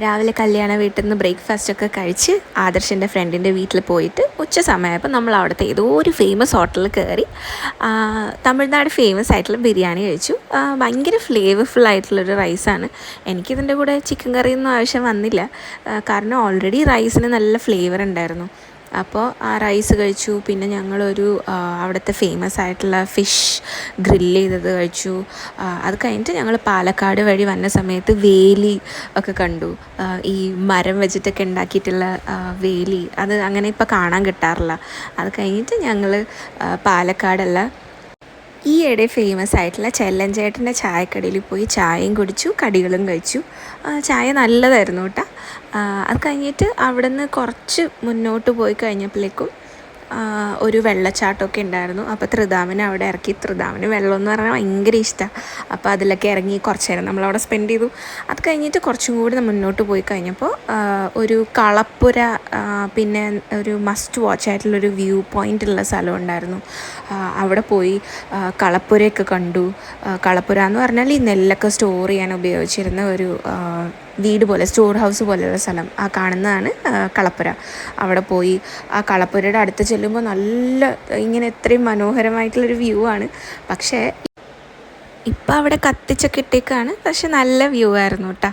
രാവിലെ കല്യാണ വീട്ടിൽ നിന്ന് ബ്രേക്ക്ഫാസ്റ്റൊക്കെ കഴിച്ച് ആദർശിൻ്റെ ഫ്രണ്ടിൻ്റെ വീട്ടിൽ പോയിട്ട് ഉച്ച സമയമായപ്പോൾ നമ്മൾ അവിടുത്തെ ഏതോ ഒരു ഫേമസ് ഹോട്ടലിൽ കയറി തമിഴ്നാട് ഫേമസ് ആയിട്ടുള്ള ബിരിയാണി കഴിച്ചു. ഭയങ്കര ഫ്ലേവർഫുൾ ആയിട്ടുള്ളൊരു റൈസാണ്. എനിക്കിതിൻ്റെ കൂടെ ചിക്കൻ കറിയൊന്നും ആവശ്യം വന്നില്ല, കാരണം ഓൾറെഡി റൈസിന് നല്ല ഫ്ലേവർ ഉണ്ടായിരുന്നു. അപ്പോൾ ആ റൈസ് കഴിച്ചു. പിന്നെ ഞങ്ങളൊരു അവിടുത്തെ ഫേമസ് ആയിട്ടുള്ള ഫിഷ് ഗ്രില്ല് ചെയ്തത് കഴിച്ചു. അത് കഴിഞ്ഞിട്ട് ഞങ്ങൾ പാലക്കാട് വഴി വന്ന സമയത്ത് വേലി ഒക്കെ കണ്ടു. ഈ മരം വെച്ചിട്ടൊക്കെ ഉണ്ടാക്കിയിട്ടുള്ള വേലി, അത് അങ്ങനെ ഇപ്പോൾ കാണാൻ കിട്ടാറില്ല. അത് കഴിഞ്ഞിട്ട് ഞങ്ങൾ പാലക്കാടല്ല, ഈയിടെ ഫേമസ് ആയിട്ടുള്ള ചെല്ലഞ്ചേട്ടൻ്റെ ചായക്കടയിൽ പോയി ചായയും കുടിച്ചു, കടികളും കഴിച്ചു. ചായ നല്ലതായിരുന്നു കേട്ടോ. അത് കഴിഞ്ഞിട്ട് അവിടെ നിന്ന് കുറച്ച് മുന്നോട്ട് പോയി കഴിഞ്ഞപ്പോഴേക്കും ഒരു വെള്ളച്ചാട്ടമൊക്കെ ഉണ്ടായിരുന്നു. അപ്പോൾ ത്രിതാമിനെ അവിടെ ഇറക്കി. ത്രിതാമിന് വെള്ളം എന്ന് പറഞ്ഞാൽ ഭയങ്കര ഇഷ്ടമാണ്. അപ്പോൾ അതിലൊക്കെ ഇറങ്ങി കുറച്ച് നേരം നമ്മളവിടെ സ്പെൻഡ് ചെയ്തു. അത് കഴിഞ്ഞിട്ട് കുറച്ചും കൂടി മുന്നോട്ട് പോയി കഴിഞ്ഞപ്പോൾ ഒരു കളപ്പുര, പിന്നെ ഒരു മസ്റ്റ് വാച്ച് ആയിട്ടുള്ളൊരു വ്യൂ പോയിൻ്റ് ഉള്ള സ്ഥലം ഉണ്ടായിരുന്നു. അവിടെ പോയി കളപ്പുരയൊക്കെ കണ്ടു. കളപ്പുര എന്ന് പറഞ്ഞാൽ ഈ നെല്ലൊക്കെ സ്റ്റോർ ചെയ്യാൻ ഉപയോഗിച്ചിരുന്ന ഒരു വീട് പോലെ, സ്റ്റോർ ഹൗസ് പോലെയുള്ള സ്ഥലം. ആ കാണുന്നതാണ് കളപ്പുര. അവിടെ പോയി ആ കളപ്പുരയുടെ അടുത്ത് ചെല്ലുമ്പോൾ നല്ല ഇങ്ങനെ എത്രയും മനോഹരമായിട്ടുള്ളൊരു വ്യൂ ആണ്. പക്ഷേ ഇപ്പം അവിടെ കത്തിച്ചൊക്കെ ഇട്ടേക്കാണ്. പക്ഷെ നല്ല വ്യൂ ആയിരുന്നു കേട്ടോ.